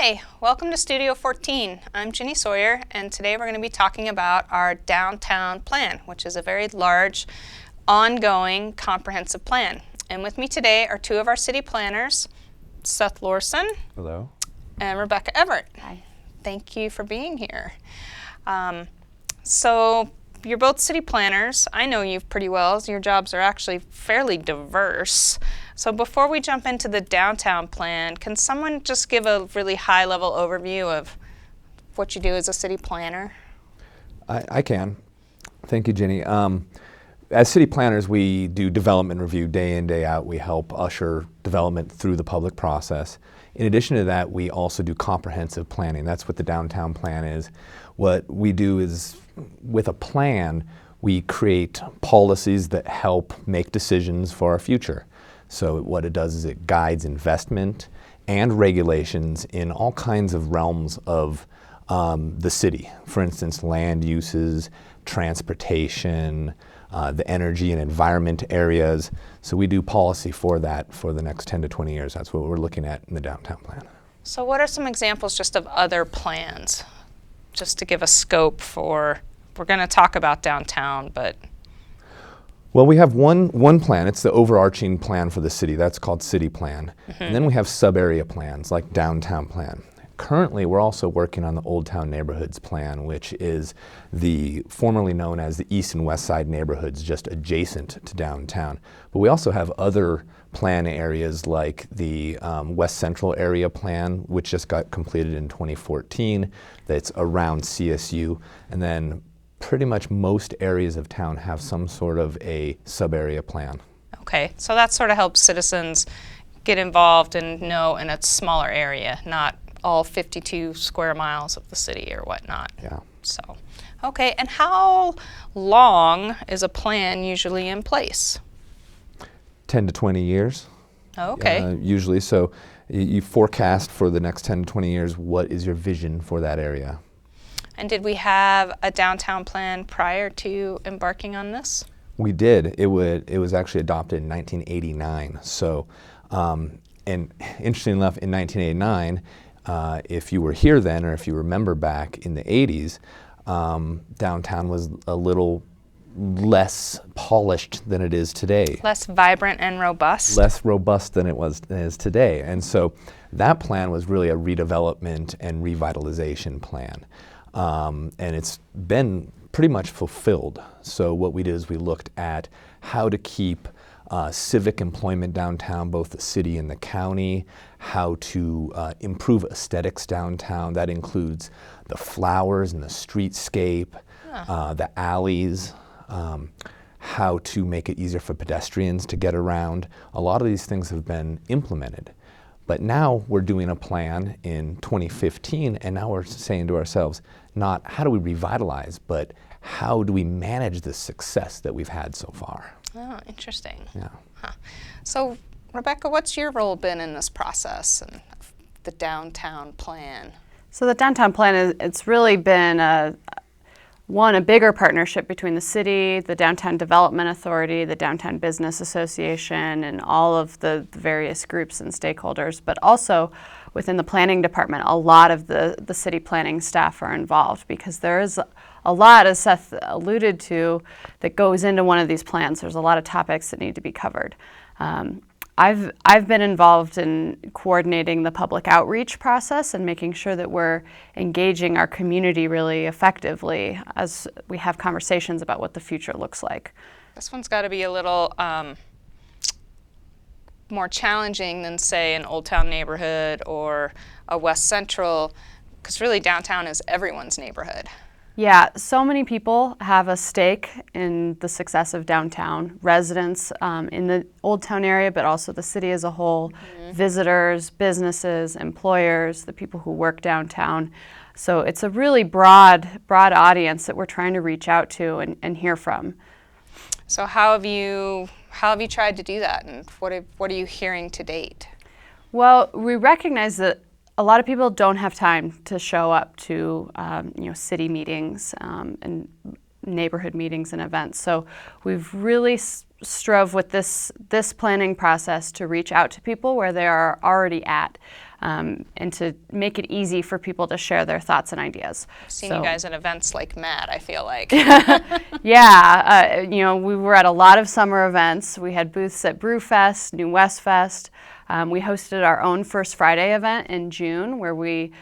Hi, welcome to Studio 14. I'm Ginny Sawyer, and today we're going to be talking about our downtown plan, which is a very large, ongoing, comprehensive plan. And with me today are two of our city planners, Seth Lorson. Hello. And Rebecca Everett. Hi. Thank you for being here. So you're both city planners. I know you pretty well, as your jobs are actually fairly diverse. So before we jump into the downtown plan, can someone just give a really high-level overview of what you do as a city planner? I can. Thank you, Ginny. As city planners, we do development review day in, day out. We help usher development through the public process. In addition to that, we also do comprehensive planning. That's what the downtown plan is. What we do is, with a plan, we create policies that help make decisions for our future. So what it does is it guides investment and regulations in all kinds of realms of the city. For instance, land uses, transportation, the energy and environment areas. So we do policy for that for the next 10 to 20 years. That's what we're looking at in the downtown plan. So what are some examples just of other plans, just to give a scope for, we're going to talk about downtown, but... Well, we have one plan. It's the overarching plan for the city. That's called City Plan. Mm-hmm. And then we have sub-area plans like Downtown Plan. Currently, we're also working on the Old Town Neighborhoods Plan, which is the formerly known as the East and West Side neighborhoods just adjacent to downtown. But we also have other plan areas like the West Central Area Plan, which just got completed in 2014, that's around CSU. And then pretty much most areas of town have some sort of a sub-area plan. Okay, so that sort of helps citizens get involved and know in a smaller area, not all 52 square miles of the city or whatnot. Yeah. So, okay, and how long is a plan usually in place? 10 to 20 years. Okay. Usually, so you forecast for the next 10 to 20 years, what is your vision for that area? And did we have a downtown plan prior to embarking on this? We did. It was actually adopted in 1989. So, and interesting enough, in 1989, if you were here then, or if you remember back in the 80s, downtown was a little less polished than it is today. Less vibrant and robust? Less robust than it is today. And so that plan was really a redevelopment and revitalization plan. And it's been pretty much fulfilled. So what we did is we looked at how to keep civic employment downtown, both the city and the county, how to improve aesthetics downtown. That includes the flowers and the streetscape, the alleys, how to make it easier for pedestrians to get around. A lot of these things have been implemented. But now we're doing a plan in 2015, and now we're saying to ourselves, not how do we revitalize, but how do we manage the success that we've had so far? Oh, interesting. Yeah. Huh. So, Rebecca, what's your role been in this process and the downtown plan? So the downtown plan, it's really been a bigger partnership between the city, the Downtown Development Authority, the Downtown Business Association, and all of the various groups and stakeholders, but also within the planning department, a lot of the city planning staff are involved because there is a lot, as Seth alluded to, that goes into one of these plans. There's a lot of topics that need to be covered. I've been involved in coordinating the public outreach process and making sure that we're engaging our community really effectively as we have conversations about what the future looks like. This one's got to be a little more challenging than, say, an Old Town neighborhood or a West Central, because really downtown is everyone's neighborhood. Yeah, so many people have a stake in the success of downtown. Residents in the Old Town area, but also the city as a whole, visitors, businesses, employers, the people who work downtown. So it's a really broad audience that we're trying to reach out to and hear from. So how have you tried to do that, and what are you hearing to date? Well, we recognize that a lot of people don't have time to show up to city meetings and neighborhood meetings and events. So we've really strove with this planning process to reach out to people where they are already at, and to make it easy for people to share their thoughts and ideas. I've seen you guys at events like mad, I feel like. Yeah, we were at a lot of summer events. We had booths at Brewfest, New West Fest. We hosted our own First Friday event in June, where we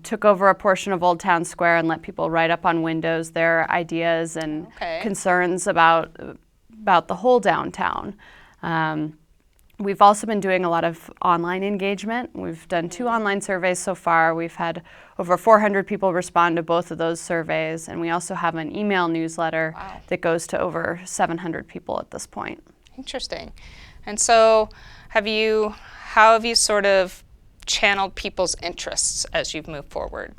took over a portion of Old Town Square and let people write up on windows their ideas and concerns about the whole downtown. We've also been doing a lot of online engagement. We've done 2 online surveys so far. We've had over 400 people respond to both of those surveys, and we also have an email newsletter that goes to over 700 people at this point. Interesting. And so how have you sort of channeled people's interests as you've moved forward?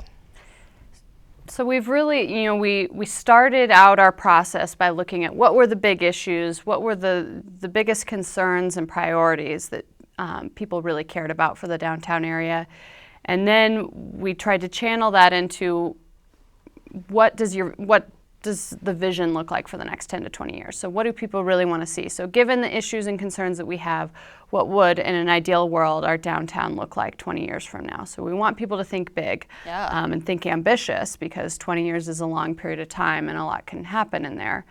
So we've really, we started out our process by looking at what were the big issues, what were the biggest concerns and priorities that people really cared about for the downtown area. And then we tried to channel that into what does the vision look like for the next 10 to 20 years? So what do people really want to see? So given the issues and concerns that we have, what would, in an ideal world, our downtown look like 20 years from now? So we want people to think big and think ambitious, because 20 years is a long period of time and a lot can happen in there.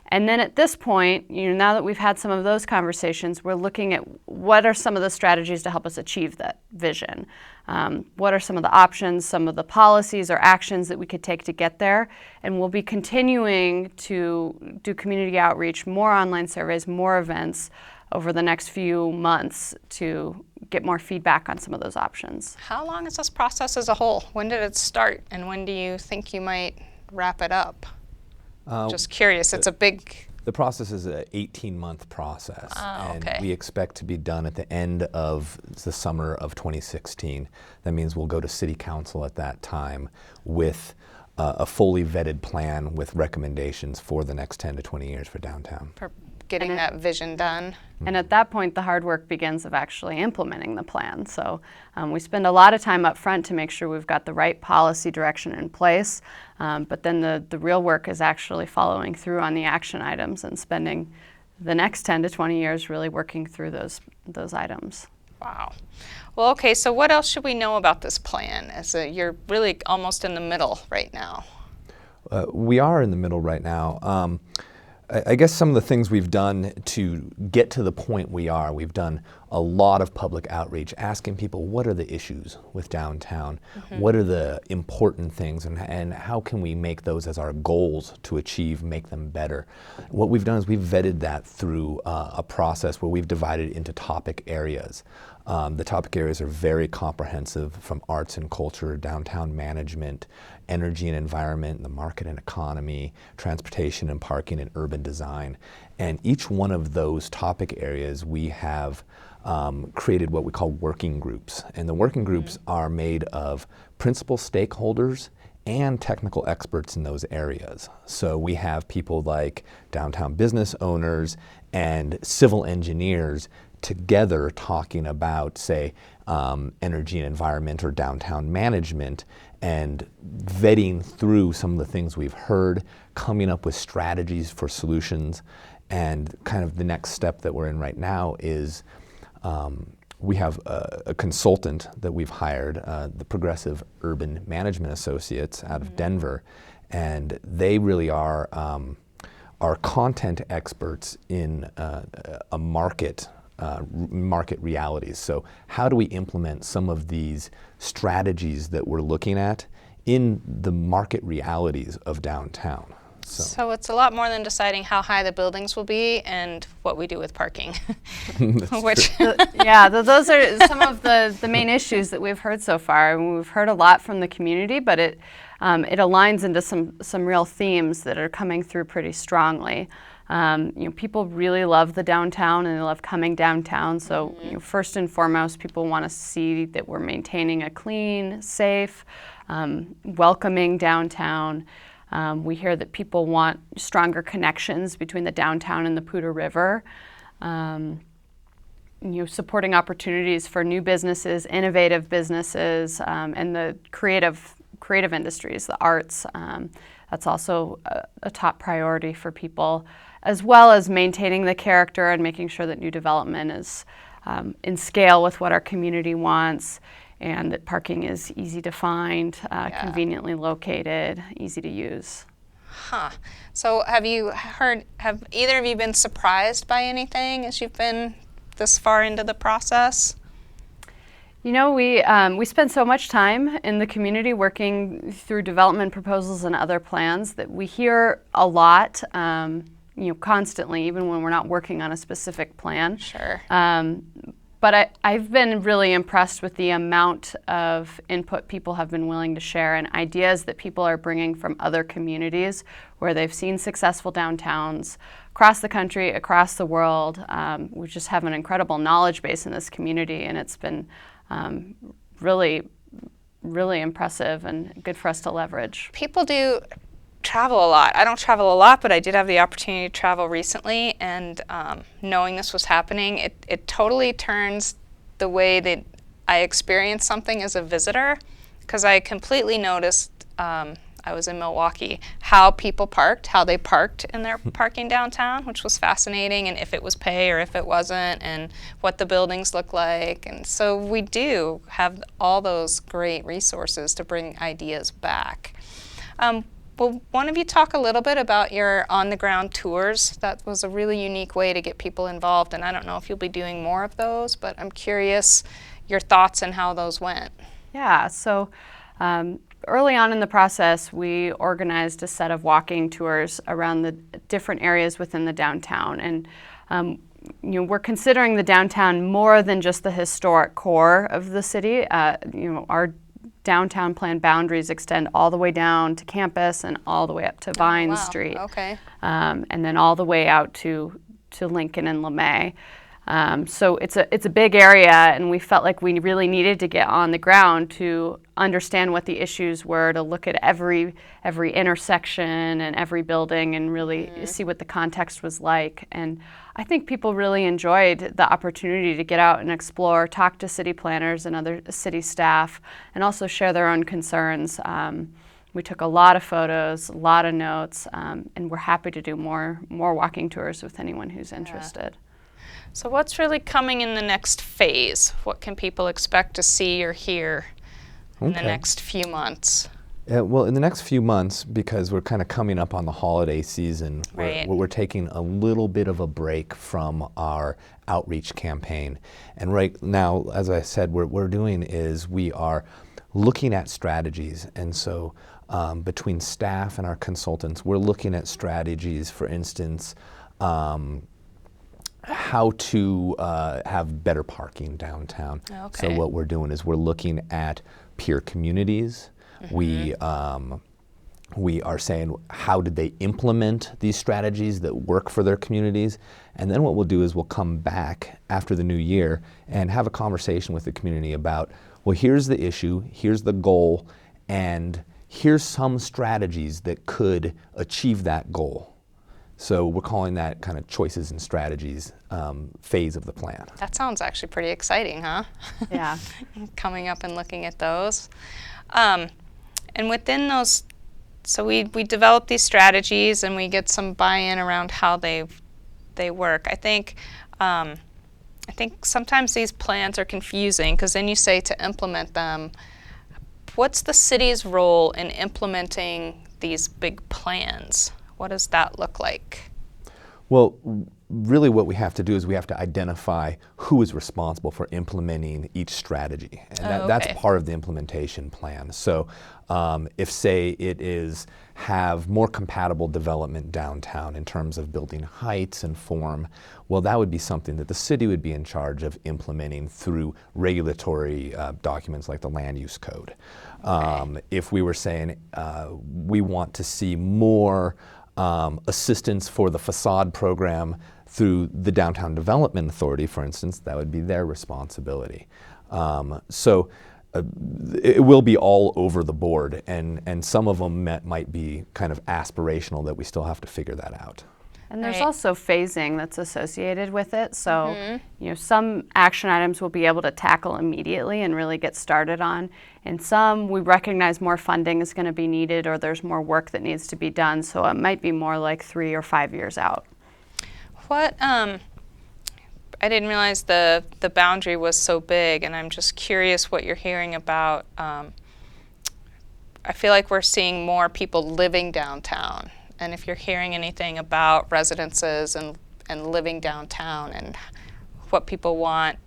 And then at this point, now that we've had some of those conversations, we're looking at what are some of the strategies to help us achieve that vision. What are some of the options, some of the policies or actions that we could take to get there? And we'll be continuing to do community outreach, more online surveys, more events over the next few months to get more feedback on some of those options. How long is this process as a whole? When did it start, and when do you think you might wrap it up? Just curious, it's a big... The process is an 18-month process, and we expect to be done at the end of the summer of 2016. That means we'll go to City Council at that time with a fully vetted plan with recommendations for the next 10 to 20 years for downtown. For getting that vision done. And at that point, the hard work begins of actually implementing the plan. So we spend a lot of time up front to make sure we've got the right policy direction in place. But then the real work is actually following through on the action items and spending the next 10 to 20 years really working through those items. Wow. Well, okay, so what else should we know about this plan? You're really almost in the middle right now. We are in the middle right now. I guess some of the things we've done to get to the point we've done a lot of public outreach, asking people what are the issues with downtown, what are the important things, and how can we make those as our goals to achieve, make them better. What we've done is we've vetted that through a process where we've divided into topic areas. The topic areas are very comprehensive, from arts and culture, downtown management, energy and environment, the market and economy, transportation and parking, and urban design. And each one of those topic areas we have created what we call working groups. And the working groups are made of principal stakeholders and technical experts in those areas. So we have people like downtown business owners and civil engineers together talking about, say, energy and environment or downtown management, and vetting through some of the things we've heard, coming up with strategies for solutions. And kind of the next step that we're in right now is we have a consultant that we've hired, the Progressive Urban Management Associates out of Denver, and they really are content experts in a market realities. So how do we implement some of these strategies that we're looking at in the market realities of downtown? So it's a lot more than deciding how high the buildings will be and what we do with parking. Yeah, those are some of the main issues that we've heard so far. I mean, we've heard a lot from the community, but it aligns into some real themes that are coming through pretty strongly. People really love the downtown and they love coming downtown. So first and foremost, people want to see that we're maintaining a clean, safe, welcoming downtown. We hear that people want stronger connections between the downtown and the Poudre River. Supporting opportunities for new businesses, innovative businesses, and the creative industries, the arts. That's also a top priority for people. as well as maintaining the character and making sure that new development is in scale with what our community wants, and that parking is easy to find, conveniently located, easy to use. Huh. So have either of you been surprised by anything as you've been this far into the process? You know, we spend so much time in the community working through development proposals and other plans that we hear a lot, constantly, even when we're not working on a specific plan. Sure. But I've been really impressed with the amount of input people have been willing to share and ideas that people are bringing from other communities where they've seen successful downtowns across the country, across the world. We just have an incredible knowledge base in this community, and it's been really, really impressive and good for us to leverage. People do travel a lot. I don't travel a lot, but I did have the opportunity to travel recently, and knowing this was happening, it totally turns the way that I experience something as a visitor, because I completely noticed, I was in Milwaukee, how people parked, how they parked in their parking downtown, which was fascinating, and if it was pay or if it wasn't, and what the buildings look like. And so we do have all those great resources to bring ideas back. Will one of you talk a little bit about your on-the-ground tours? That was a really unique way to get people involved, and I don't know if you'll be doing more of those, but I'm curious your thoughts and how those went. Yeah, so early on in the process, we organized a set of walking tours around the different areas within the downtown, and we're considering the downtown more than just the historic core of the city. Our downtown plan boundaries extend all the way down to campus and all the way up to Vine Street. Okay. And then all the way out to Lincoln and LeMay. So it's a big area, and we felt like we really needed to get on the ground to understand what the issues were, to look at every intersection and every building and really see what the context was like. And I think people really enjoyed the opportunity to get out and explore, talk to city planners and other city staff, and also share their own concerns. We took a lot of photos, a lot of notes, and we're happy to do more walking tours with anyone who's interested. So what's really coming in the next phase? What can people expect to see or hear in the next few months? Well, in the next few months, because we're kind of coming up on the holiday season, Right. we're taking a little bit of a break from our outreach campaign. And right now, as I said, what we're doing is we are looking at strategies. And so between staff and our consultants, we're looking at strategies, for instance, how to have better parking downtown. Okay. So what we're doing is we're looking at peer communities. We are saying, how did they implement these strategies that work for their communities? And then what we'll do is we'll come back after the new year and have a conversation with the community about, well, here's the issue, here's the goal, and here's some strategies that could achieve that goal. So we're calling that kind of choices and strategies phase of the plan. That sounds actually pretty exciting, huh? Yeah. Coming up and looking at those. And within those, so we develop these strategies and we get some buy-in around how they work. I think sometimes these plans are confusing, because then you say to implement them. What's the city's role in implementing these big plans? What does that look like? Well, really what we have to do is we have to identify who is responsible for implementing each strategy. And that's part of the implementation plan. So if, say, it is have more compatible development downtown in terms of building heights and form, well, that would be something that the city would be in charge of implementing through regulatory documents like the land use code. If we were saying we want to see more assistance for the facade program through the Downtown Development Authority, for instance, that would be their responsibility. So it will be all over the board, and some of them might be kind of aspirational that we still have to figure that out. And there's Right. also phasing that's associated with it. So, some action items we'll be able to tackle immediately and really get started on. And some we recognize more funding is going to be needed, or there's more work that needs to be done. So it might be more like 3 or 5 years out. What I didn't realize the boundary was so big, and I'm just curious what you're hearing about. I feel like we're seeing more people living downtown, and if you're hearing anything about residences and living downtown and what people want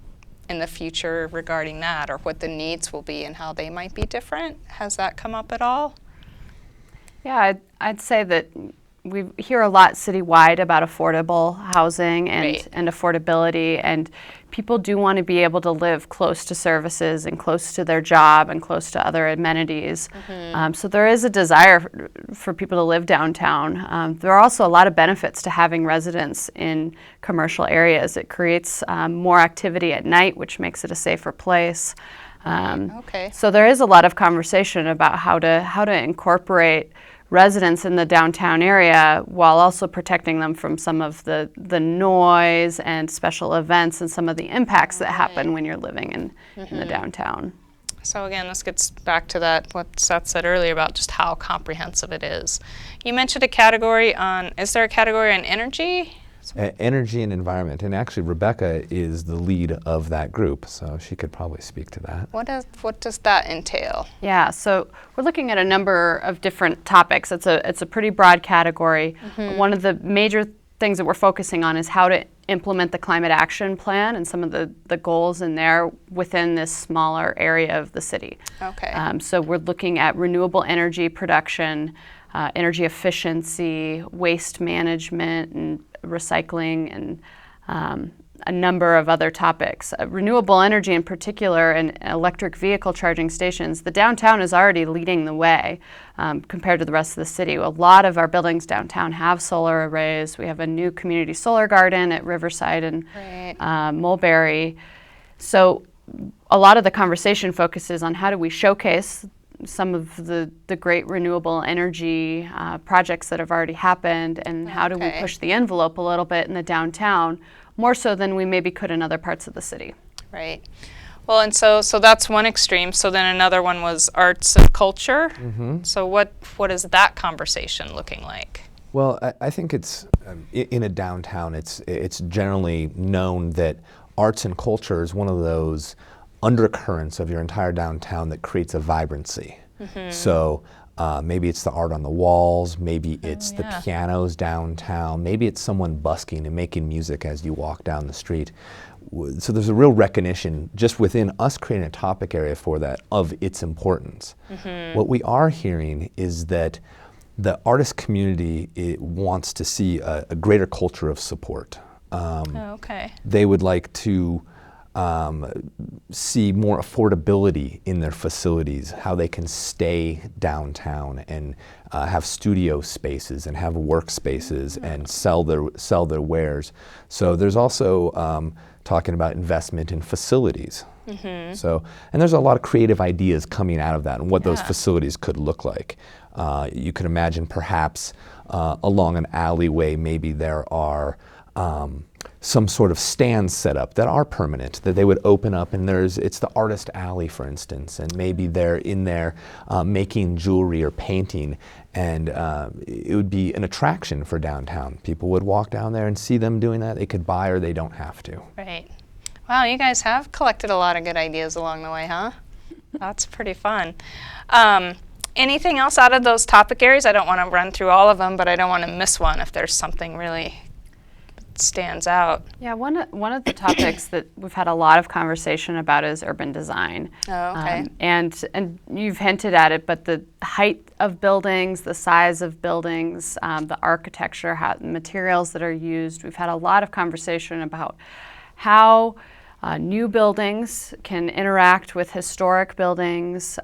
in the future regarding that, or what the needs will be and how they might be different. Has that come up at all? Yeah, I'd say that we hear a lot citywide about affordable housing and, Right. and affordability, and people do want to be able to live close to services and close to their job and close to other amenities. So there is a desire for people to live downtown. There are also a lot of benefits to having residents in commercial areas. It creates more activity at night, which makes it a safer place. Okay. So there is a lot of conversation about how to incorporate residents in the downtown area while also protecting them from some of the noise and special events and some of the impacts that happen when you're living in the downtown. So again, this gets back to that, what Seth said earlier about just how comprehensive it is. You mentioned a category on, is there a category on energy? Energy and environment, and actually Rebecca is the lead of that group, so she could probably speak to that. What does that entail? Yeah, so we're looking at a number of different topics. It's a pretty broad category. One of the major things that we're focusing on is how to implement the climate action plan and some of the goals in there within this smaller area of the city. Okay. So we're looking at renewable energy production, energy efficiency, waste management, and recycling, and a number of other topics. Renewable energy in particular and electric vehicle charging stations, the downtown is already leading the way compared to the rest of the city. A lot of our buildings downtown have solar arrays. We have a new community solar garden at Riverside and Right. Mulberry. So a lot of the conversation focuses on how do we showcase some of the great renewable energy projects that have already happened, and how do we Okay. push the envelope a little bit in the downtown, more so than we maybe could in other parts of the city. Right. Well, and so that's one extreme. So then another one was arts and culture. So what is that conversation looking like? Well, I think it's in a downtown. It's generally known that arts and culture is one of those undercurrents of your entire downtown that creates a vibrancy. So maybe it's the art on the walls, maybe it's the pianos downtown, maybe it's someone busking and making music as you walk down the street. So there's a real recognition just within us creating a topic area for that of its importance. What we are hearing is that the artist community wants to see a greater culture of support. Okay. They would like to see more affordability in their facilities, how they can stay downtown and have studio spaces and have workspaces and sell their wares. So there's also talking about investment in facilities. So, and there's a lot of creative ideas coming out of that and what those facilities could look like. You could imagine perhaps along an alleyway, maybe there are some sort of stands set up that are permanent, that they would open up, and it's the artist alley, for instance, and maybe they're in there making jewelry or painting, and it would be an attraction for downtown. People would walk down there and see them doing that. They could buy or they don't have to. Right. Wow, you guys have collected a lot of good ideas along the way, huh? That's pretty fun. Anything else out of those topic areas? I don't want to run through all of them, but I don't want to miss one if there's something really that stands out. Yeah, one of the topics that we've had a lot of conversation about is urban design. Oh, okay. And you've hinted at it, but the height of buildings, the size of buildings, the architecture, materials that are used. We've had a lot of conversation about how new buildings can interact with historic buildings,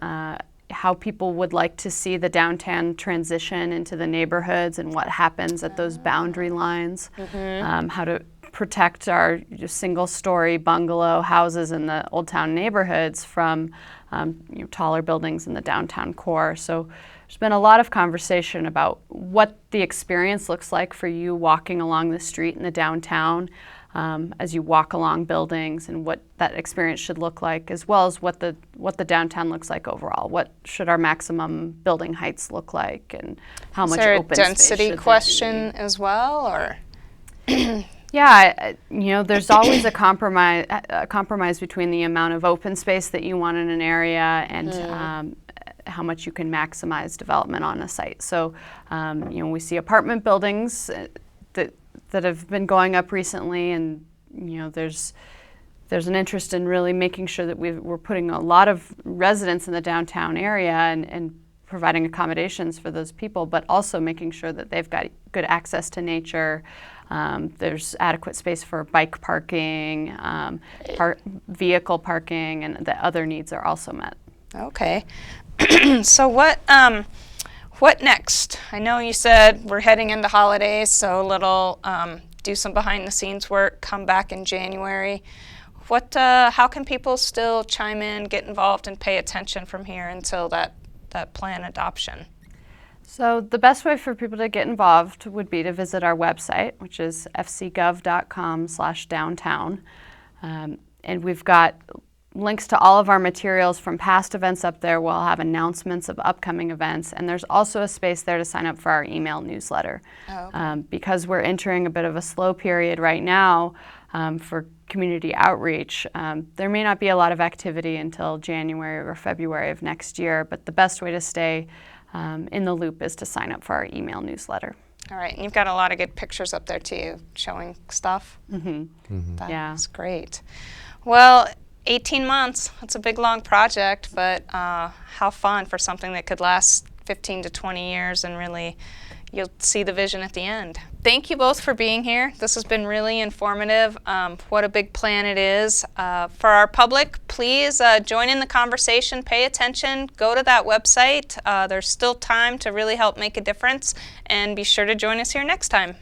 how people would like to see the downtown transition into the neighborhoods and what happens at those boundary lines, how to protect our single-story bungalow houses in the Old Town neighborhoods from taller buildings in the downtown core. So there's been a lot of conversation about what the experience looks like for you walking along the street in the downtown, as you walk along buildings, and what that experience should look like, as well as what the downtown looks like overall. What should our maximum building heights look like, and how much open space Is there a density should there question be? as well, or? Yeah, there's always a compromise between the amount of open space that you want in an area and how much you can maximize development on a site. So, we see apartment buildings that have been going up recently, and there's an interest in really making sure that we're putting a lot of residents in the downtown area and providing accommodations for those people, but also making sure that they've got good access to nature. There's adequate space for bike parking, vehicle parking, and the other needs are also met. Okay. So what next? I know you said we're heading into holidays, so do some behind the scenes work, come back in January. How can people still chime in, get involved, and pay attention from here until that plan adoption? So the best way for people to get involved would be to visit our website, which is fcgov.com/downtown. And we've got links to all of our materials from past events up there. We'll have announcements of upcoming events. And there's also a space there to sign up for our email newsletter. Oh, okay. Because we're entering a bit of a slow period right now for community outreach, there may not be a lot of activity until January or February of next year. But the best way to stay in the loop is to sign up for our email newsletter. All right, and you've got a lot of good pictures up there too, showing stuff. That's great. Well, 18 months, that's a big, long project, but how fun for something that could last 15 to 20 years and really you'll see the vision at the end. Thank you both for being here. This has been really informative. What a big plan it is. For our public, please join in the conversation, pay attention, go to that website. There's still time to really help make a difference, and be sure to join us here next time.